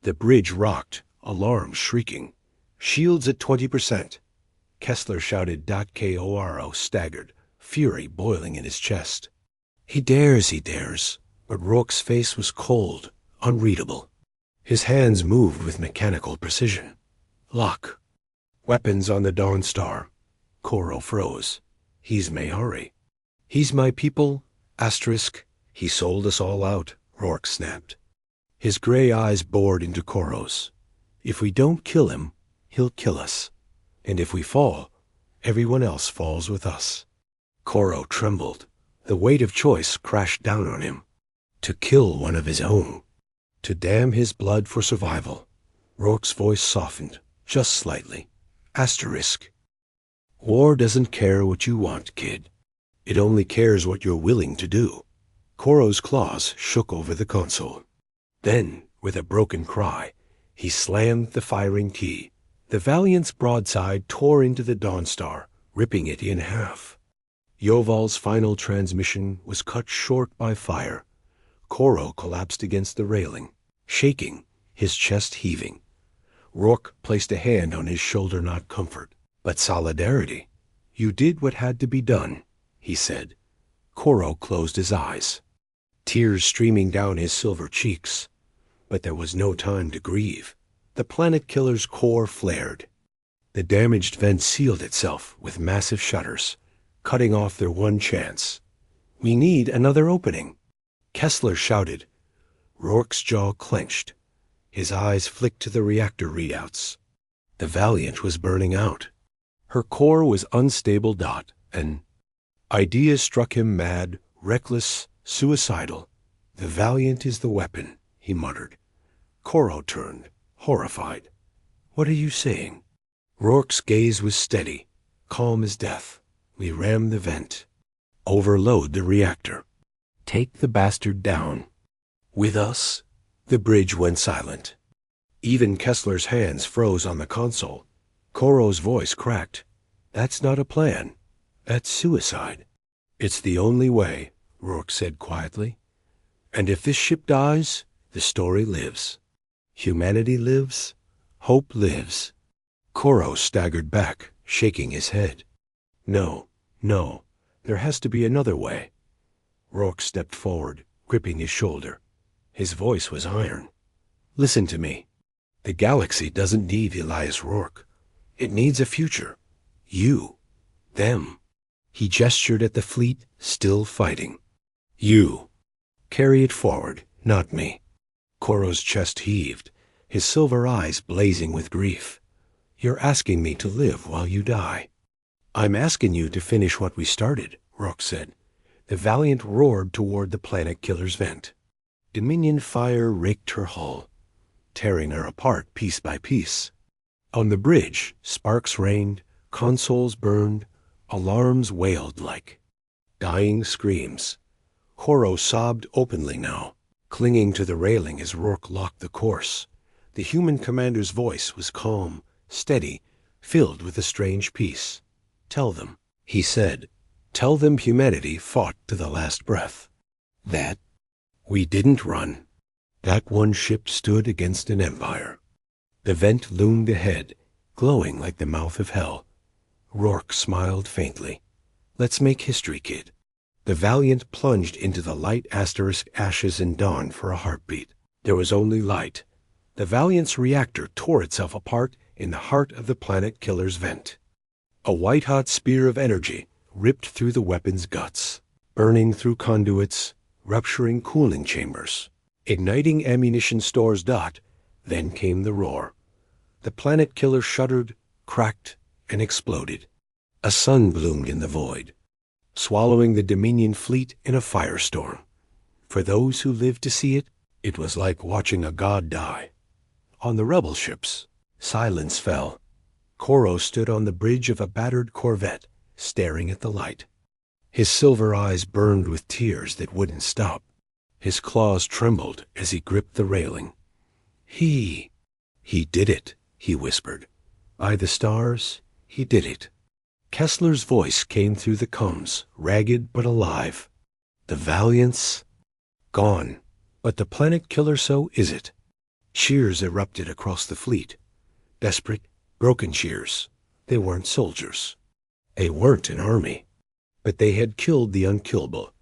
The bridge rocked, alarms shrieking. Shields at 20%. Kessler shouted. KORO staggered, fury boiling in his chest. He dares, but Rourke's face was cold, unreadable. His hands moved with mechanical precision. Lock. Weapons on the Dawnstar. Koro froze. He's Mayari. He's my people. He sold us all out, Rourke snapped. His gray eyes bored into Koro's. If we don't kill him, he'll kill us. And if we fall, everyone else falls with us. Koro trembled. The weight of choice crashed down on him. To kill one of his own. To damn his blood for survival. Rourke's voice softened, just slightly. War doesn't care what you want, kid. It only cares what you're willing to do. Koro's claws shook over the console. Then, with a broken cry, he slammed the firing key. The Valiant's broadside tore into the Dawnstar, ripping it in half. Yoval's final transmission was cut short by fire. Koro collapsed against the railing, shaking, his chest heaving. Rourke placed a hand on his shoulder, not comfort, but solidarity. "You did what had to be done," he said. Koro closed his eyes, tears streaming down his silver cheeks. But there was no time to grieve. The planet killer's core flared. The damaged vent sealed itself with massive shutters, cutting off their one chance. "We need another opening," Kessler shouted. Rourke's jaw clenched. His eyes flicked to the reactor readouts. The Valiant was burning out. Her core was unstable. An idea struck him, mad, reckless, suicidal. "The Valiant is the weapon," he muttered. Koro turned, horrified. "What are you saying?" Rourke's gaze was steady, calm as death. "We ram the vent. Overload the reactor. Take the bastard down. With us?" The bridge went silent. Even Kessler's hands froze on the console. Koro's voice cracked. "That's not a plan. That's suicide." "It's the only way," Rourke said quietly. "And if this ship dies, the story lives. Humanity lives. Hope lives." Koro staggered back, shaking his head. No, there has to be another way." Rourke stepped forward, gripping his shoulder. His voice was iron. "Listen to me. The galaxy doesn't need Elias Rourke. It needs a future. You. Them." He gestured at the fleet, still fighting. "You. Carry it forward, not me." Koro's chest heaved, his silver eyes blazing with grief. "You're asking me to live while you die." "I'm asking you to finish what we started," Rourke said. The Valiant roared toward the planet killer's vent. Dominion fire raked her hull, tearing her apart piece by piece. On the bridge, sparks rained, consoles burned, alarms wailed like dying screams. Koro sobbed openly now, clinging to the railing as Rourke locked the course. The human commander's voice was calm, steady, filled with a strange peace. "Tell them," he said. "Tell them humanity fought to the last breath. That we didn't run. That one ship stood against an empire." The vent loomed ahead, glowing like the mouth of hell. Rourke smiled faintly. "Let's make history, kid." The Valiant plunged into the light asterisk ashes and dawn for a heartbeat. There was only light. The Valiant's reactor tore itself apart in the heart of the planet killer's vent. A white-hot spear of energy ripped through the weapon's guts, burning through conduits, rupturing cooling chambers, igniting ammunition stores. Then came the roar. The planet killer shuddered, cracked, and exploded. A sun bloomed in the void, swallowing the Dominion fleet in a firestorm. For those who lived to see it, it was like watching a god die. On the rebel ships, silence fell. Koro stood on the bridge of a battered corvette, staring at the light. His silver eyes burned with tears that wouldn't stop. His claws trembled as he gripped the railing. He did it," he whispered. "By the stars, he did it." Kessler's voice came through the combs, ragged but alive. "The Valiant's gone, but the planet killer, so is it." Cheers erupted across the fleet. Desperate, broken cheers. They weren't soldiers. They weren't an army. But they had killed the unkillable.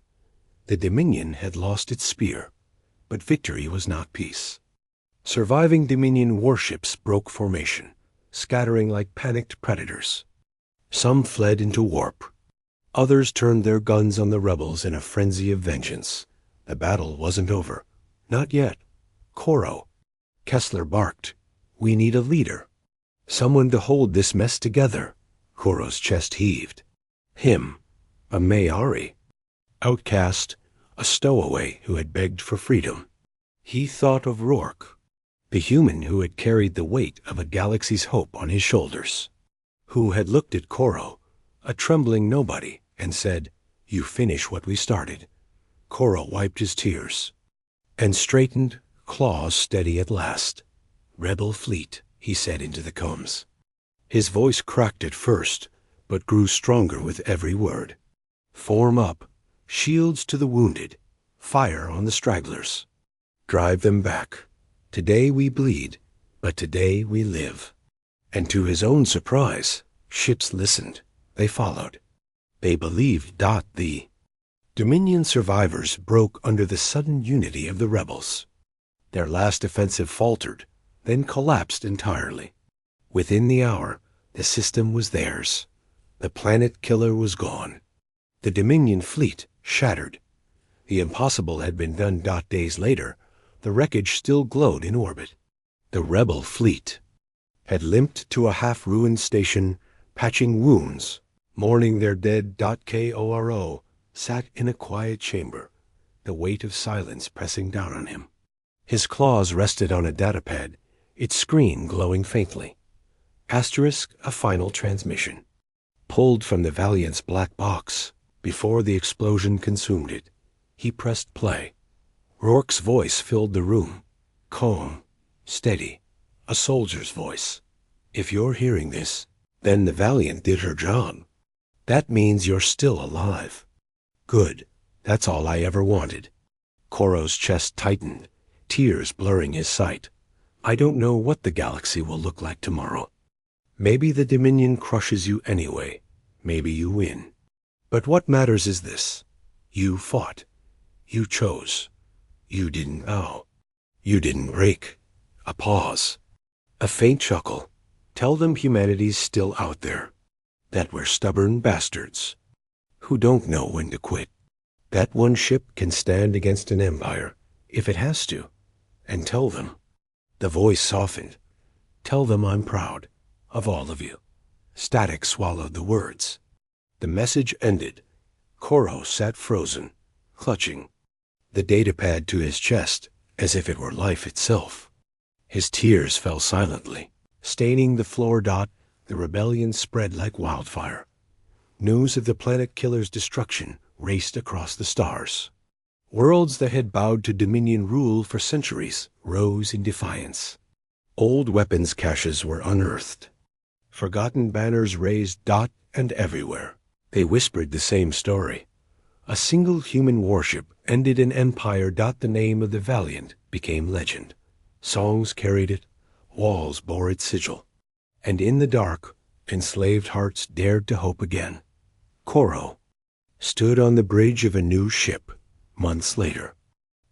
The Dominion had lost its spear, but victory was not peace. Surviving Dominion warships broke formation, scattering like panicked predators. Some fled into warp. Others turned their guns on the rebels in a frenzy of vengeance. The battle wasn't over. Not yet. Koro. Kessler barked. "We need a leader. Someone to hold this mess together." Koro's chest heaved. Him. A Mayari. Outcast. A stowaway who had begged for freedom. He thought of Rourke, the human who had carried the weight of a galaxy's hope on his shoulders, who had looked at Koro, a trembling nobody, and said, "You finish what we started." Koro wiped his tears and straightened, claws steady at last. "Rebel fleet," he said into the combs. His voice cracked at first, but grew stronger with every word. "Form up, shields to the wounded, fire on the stragglers. Drive them back. Today we bleed, but today we live." And to his own surprise, ships listened. They followed. They believed the Dominion survivors broke under the sudden unity of the rebels. Their last offensive faltered, then collapsed entirely. Within the hour, the system was theirs. The planet killer was gone. The Dominion fleet shattered. The impossible had been done. Days later, the wreckage still glowed in orbit. The rebel fleet had limped to a half-ruined station, patching wounds, mourning their dead. Koro sat in a quiet chamber, the weight of silence pressing down on him. His claws rested on a datapad, its screen glowing faintly. Asterisk, a final transmission. Pulled from the Valiant's black box, before the explosion consumed it. He pressed play. Rourke's voice filled the room. Calm, steady, a soldier's voice. "If you're hearing this, then the Valiant did her job. That means you're still alive. Good. That's all I ever wanted." Koro's chest tightened, tears blurring his sight. "I don't know what the galaxy will look like tomorrow. Maybe the Dominion crushes you anyway. Maybe you win. But what matters is this. You fought. You chose. You didn't bow. You didn't break." A pause. A faint chuckle. "Tell them humanity's still out there. That we're stubborn bastards who don't know when to quit. That one ship can stand against an empire, if it has to. And tell them." The voice softened. "Tell them I'm proud of all of you." Static swallowed the words. The message ended. Koro sat frozen, clutching the datapad to his chest as if it were life itself. His tears fell silently, staining the floor. The rebellion spread like wildfire. News of the planet killer's destruction raced across the stars. Worlds that had bowed to Dominion rule for centuries rose in defiance. Old weapons caches were unearthed. Forgotten banners raised. And everywhere they whispered the same story. A single human warship ended an empire. The name of the Valiant became legend. Songs carried it, walls bore its sigil. And in the dark, enslaved hearts dared to hope again. Koro stood on the bridge of a new ship, months later.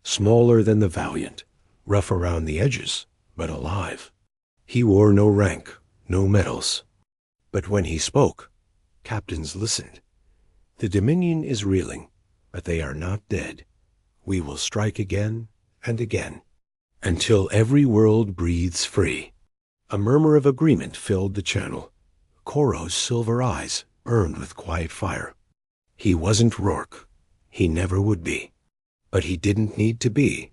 Smaller than the Valiant, rough around the edges, but alive. He wore no rank, no medals. But when he spoke, captains listened. "The Dominion is reeling, but they are not dead. We will strike again and again, until every world breathes free." A murmur of agreement filled the channel. Koro's silver eyes burned with quiet fire. He wasn't Rourke. He never would be. But he didn't need to be.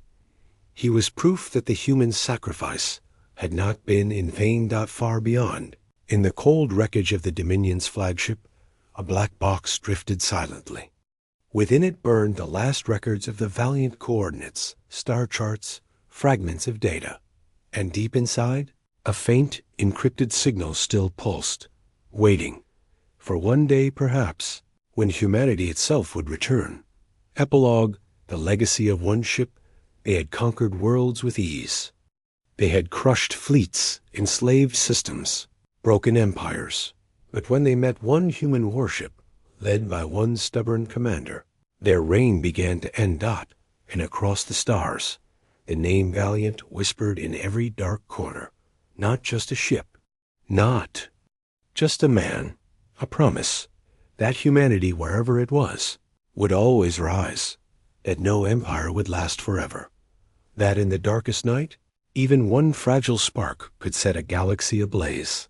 He was proof that the human sacrifice had not been in vain. Far beyond, in the cold wreckage of the Dominion's flagship, a black box drifted silently. Within it burned the last records of the Valiant coordinates, star charts, fragments of data. And deep inside, a faint, encrypted signal still pulsed, waiting, for one day perhaps, when humanity itself would return. Epilogue, the legacy of one ship. They had conquered worlds with ease. They had crushed fleets, enslaved systems, broken empires. But when they met one human warship, led by one stubborn commander, their reign began to end. And across the stars, the name Valiant whispered in every dark corner. Not just a ship, not just a man, a promise that humanity, wherever it was, would always rise, that no empire would last forever, that in the darkest night, even one fragile spark could set a galaxy ablaze.